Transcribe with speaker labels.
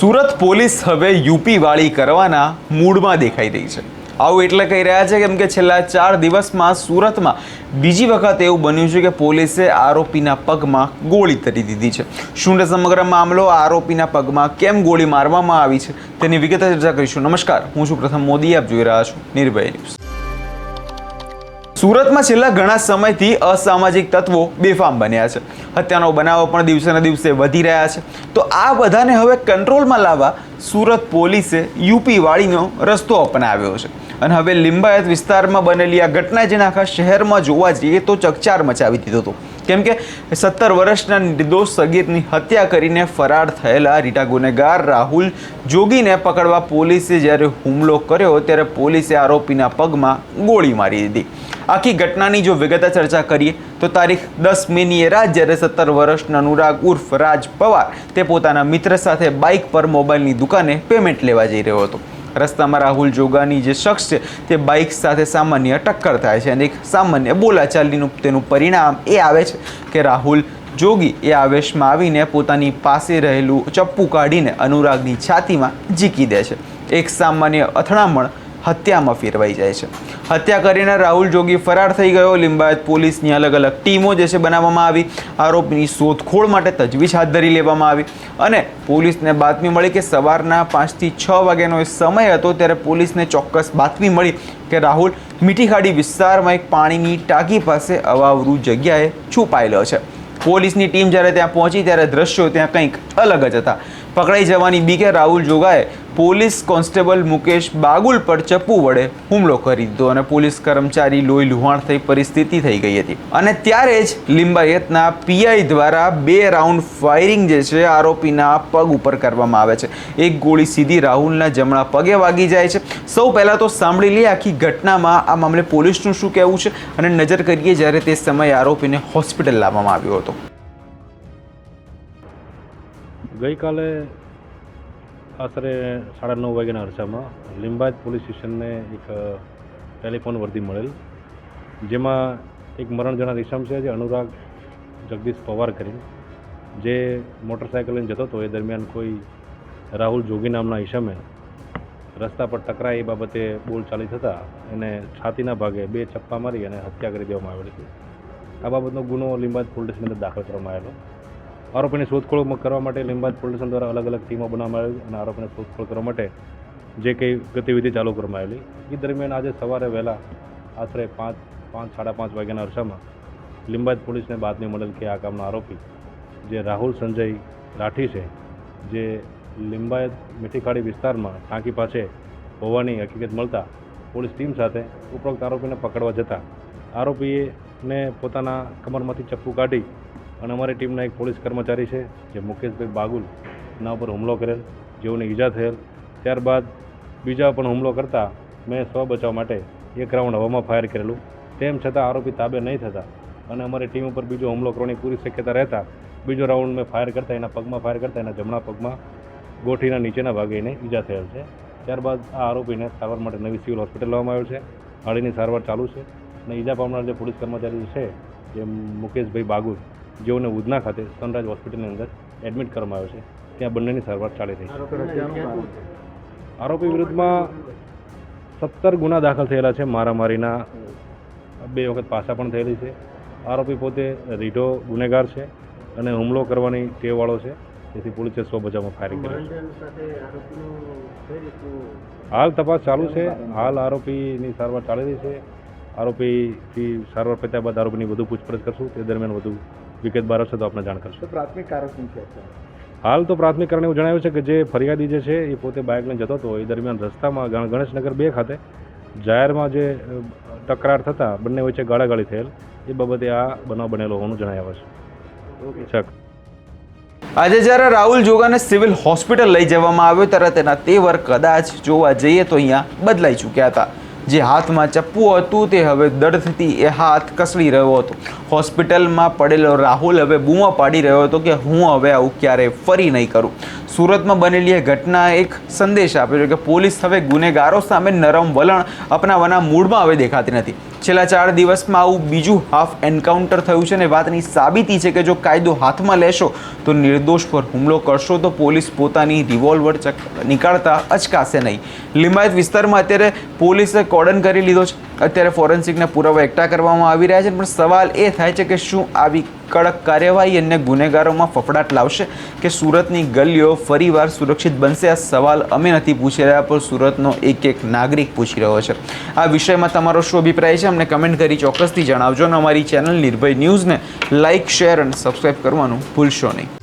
Speaker 1: Surat police હવે UP વાળી કરવાના મૂડમાં દેખાઈ રહી છે। આવું એટલે કહી રહ્યા છે કેમ કે છેલ્લા 4 દિવસમાં સુરતમાં બીજી વખત એવું બન્યું છે કે પોલીસે આરોપીના પગમાં ગોળી તરી દીધી છે। શું સમગ્ર મામલો, આરોપીના પગમાં કેમ ગોળી મારવામાં આવી છે તેની વિગતે ચર્ચા કરીશું। નમસ્કાર, હું છું પ્રથમ મોદી, આપ જોઈ રહ્યા છો નિર્ભય ન્યૂઝ। સુરતમાં છેલ્લા ઘણા સમયથી અસામાજિક તત્વો બેફામ બન્યા છે। હત્યાનો બનાવો પણ દિવસે ને દિવસે વધી રહ્યા છે। તો આ બધાને હવે કંટ્રોલમાં લાવવા સુરત પોલીસે યુપી વાળીનો રસ્તો અપનાવ્યો છે અને હવે લિંબાયત વિસ્તારમાં બનેલી આ ઘટના જેને આખા શહેરમાં જોવા જઈએ તો ચકચાર મચાવી દીધો હતો કેમ કે 17 વર્ષના નિર્દોષ સગીરની હત્યા કરીને ફરાર થયેલા રીટા ગુનેગાર રાહુલ જોગીને પકડવા પોલીસે જ્યારે હુમલો કર્યો ત્યારે પોલીસે આરોપીના પગમાં ગોળી મારી દીધી। આખી ઘટનાની જો વિગતે ચર્ચા કરીએ તો તારીખ 10 મેની એ રાત જ્યારે 17 વર્ષના અનુરાગ ઉર્ફ રાજ પવાર તે પોતાના મિત્ર સાથે બાઇક પર મોબાઈલની દુકાને પેમેન્ટ લેવા જઈ રહ્યો હતો। રસ્તામાં રાહુલ જોગાની જે શખ્સ છે તે બાઇક સાથે સામાન્ય ટક્કર થાય છે અને એક સામાન્ય બોલાચાલીનું તેનું પરિણામ એ આવે છે કે રાહુલ જોગી એ આવેશમાં આવીને પોતાની પાસે રહેલું ચપ્પુ કાઢીને અનુરાગની છાતીમાં ઝીકી દે છે। એક સામાન્ય અથડામણ હત્યામાં ફેરવાઈ જાય છે। હત્યા કરીને રાહુલ જોગી ફરાર થઈ ગયો। લિંબાયત પોલીસની અલગ અલગ ટીમો જે છે બનાવવામાં આવી। આરોપીની શોધખોળ માટે તજવીજ હાથ ધરી લેવામાં આવી અને પોલીસને બાતમી મળી કે સવારના 5 થી 6 વાગ્યાનો સમય હતો ત્યારે પોલીસને ચોક્કસ બાતમી મળી કે રાહુલ મીઠીખાડી વિસ્તારમાં એક પાણીની ટાંકી પાસે અવાવરૂ જગ્યાએ છુપાયેલો છે। પોલીસની ટીમ જ્યારે ત્યાં પહોંચી ત્યારે દ્રશ્યો ત્યાં કંઈક અલગ જ હતા। પકડાઈ જવાની બીકે રાહુલ જોગાએ પોલીસ કોન્સ્ટેબલ મુકેશ બાગુલ પર ચપ્પુ વડે હુમલો કરી દીધો અને પોલીસ કર્મચારી લોહી લુહાણ થઈ પરિસ્થિતિ થઈ ગઈ હતી અને ત્યારે જ લિંબાયતના પીઆઈ દ્વારા 2 રાઉન્ડ ફાયરિંગ જે છે આરોપીના પગ ઉપર કરવામાં આવે છે। એક ગોળી સીધી રાહુલના જમણા પગે વાગી જાય છે। સૌ પહેલાં તો સાંભળી લઈએ આખી ઘટનામાં આ મામલે પોલીસનું શું કહેવું છે અને નજર કરીએ જ્યારે તે સમયે આરોપીને હોસ્પિટલ લાવવામાં આવ્યો હતો।
Speaker 2: ગઈકાલે આશરે 9:30 વાગ્યાના અરસામાં લિંબાયત પોલીસ સ્ટેશનને એક ટેલિફોન વર્દી મળેલ જેમાં એક મરણ જનાર ઈસમ છે જે અનુરાગ જગદીશ પવાર કરીને જે મોટરસાઇકલ લઈને જતો હતો એ દરમિયાન કોઈ રાહુલ જોગી નામના ઈસમે રસ્તા પર ટકરાય એ બાબતે બોલચાલી થતાં એને છાતીના ભાગે 2 ચપ્પા મારી અને હત્યા કરી દેવામાં આવેલી હતી। આ બાબતનો ગુનો લિંબાયત પોલીસ સ્ટેશન અંદર દાખલ કરવામાં આવેલો। આરોપીની શોધખોળ કરવા માટે લિંબાયત પોલીસ સ્ટેશન દ્વારા અલગ અલગ ટીમો બનાવવામાં આવી અને આરોપીને શોધખોળ કરવા માટે જે કંઈ ગતિવિધિ ચાલુ કરવામાં આવેલી એ દરમિયાન આજે સવારે વહેલા આશરે 5:30 વાગ્યાના અરસામાં લિંબાયત પોલીસને બાતમી મળેલ કે આ કામનો આરોપી જે રાહુલ સંજય રાઠી છે જે લિંબાયત મીઠીખાડી વિસ્તારમાં ટાંકી પાસે હોવાની હકીકત મળતા પોલીસ ટીમ સાથે ઉપરોક્ત આરોપીને પકડવા જતાં આરોપીને પોતાના કમરમાંથી ચપ્પુ કાઢી અને અમારી ટીમના એક પોલીસ કર્મચારી છે જે મુકેશભાઈ બાગુલ ના ઉપર હુમલો કરેલ, જેઓને ઈજા થયેલ। ત્યારબાદ બીજા પણ હુમલો કરતાં મેં સ્વ બચાવ માટે 1 રાઉન્ડ હવામાં ફાયર કરેલું। તેમ છતાં આરોપી તાબે નહીં થતા અને અમારી ટીમ ઉપર બીજો હુમલો કરવાની પૂરી શક્યતા રહેતા બીજો રાઉન્ડ મેં ફાયર કરતાં એના પગમાં ફાયર કરતાં એના જમણા પગમાં ગોઠીના નીચેના ભાગે એને ઈજા થયેલ છે। ત્યારબાદ આ આરોપીને સારવાર માટે નવી સિવિલ હોસ્પિટલ લાવવામાં આવ્યો છે। હાડીની સારવાર ચાલુ છે અને ઈજા પામનાર જે પોલીસ કર્મચારી છે જે મુકેશભાઈ બાગુલ જેઓને ઉધના ખાતે સનરાઈઝ હોસ્પિટલની અંદર એડમિટ કરવામાં આવ્યો છે, ત્યાં બંનેની સારવાર ચાલી રહી છે। આરોપી વિરુદ્ધમાં 17 ગુના દાખલ થયેલા છે। મારામારીના 2 વખત પાસા પણ થયેલી છે। આરોપી પોતે રીઢો ગુનેગાર છે અને હુમલો કરવાની ટેવવાળો છે, તેથી પોલીસે સ્વ બચાવમાં ફાયરિંગ કર્યું છે। હાલ તપાસ ચાલુ છે। હાલ આરોપીની સારવાર ચાલી રહી છે। આરોપીથી સારવાર પત્યા બાદ આરોપીની વધુ પૂછપરછ કરશું, તે દરમિયાન વધુ વિગત બહાર આવશે તો આપણે જાણ કરશું।
Speaker 3: પ્રાથમિક કારણ શું છે?
Speaker 2: હાલ તો પ્રાથમિક કારણ એવું જણાવ્યું છે કે જે ફરિયાદી જે છે એ પોતે બાઇક લઈને જતો હતો એ દરમિયાન રસ્તામાં ગણેશનગર 2 ખાતે જાહેરમાં જે તકરાર થતાં બંને વચ્ચે ગાળાગાળી થયેલ એ બાબતે આ બનાવ બનેલો હોવાનું જણાવ્યું છે।
Speaker 1: આજે જ્યારે રાહુલ જોગાને સિવિલ હોસ્પિટલ લઈ જવામાં આવ્યો ત્યારે તેના તેવર કદાચ જોવા જઈએ તો અહીંયા બદલાઈ ચૂક્યા હતા। જે હાથમાં ચપ્પુ હતું તે હવે દર્દથી એ હાથ કસડી રહ્યો હતો। હોસ્પિટલમાં પડેલો રાહુલ હવે બૂમો પાડી રહ્યો હતો કે હું હવે આવું ક્યારેય ફરી નહીં કરું। સુરતમાં બનેલી એ ઘટના એક સંદેશ આપ્યો છે કે પોલીસ હવે ગુનેગારો સામે નરમ વલણ અપનાવવાના મૂડમાં હવે દેખાતી નથી। છેલ્લા 4 દિવસમાં આવું બીજું હાફ એન્કાઉન્ટર થયું છે અને વાતની સાબિતી છે કે જો કાયદો હાથમાં લેશો તો નિર્દોષ પર હુમલો કરશો તો પોલીસ પોતાની રિવોલ્વર નીકાળતા અચકાશે નહીં. લિંબાયત વિસ્તારમાં અત્યારે પોલીસે કોર્ડન કરી લીધો છે. અત્યારે ફોરેન્સિકના પુરાવા એકઠા કરવામાં આવી રહ્યા છે, પણ સવાલ એ થાય છે કે શું આવી કડક કાર્યવાહી અને ગુનેગારોમાં ફફડાટ લાવશે કે સુરતની ગલીઓ ફરીવાર સુરક્ષિત બનશે? આ સવાલ અમે નથી પૂછી રહ્યા, પણ સુરતનો એક નાગરિક પૂછી રહ્યો છે. આ વિષયમાં તમારો શું અભિપ્રાય છે અમને કમેન્ટ કરી ચોક્કસથી જણાવજો અને અમારી ચેનલ નિર્ભય ન્યૂઝને લાઇક, શેર અને સબસ્ક્રાઈબ કરવાનું ભૂલશો નહીં.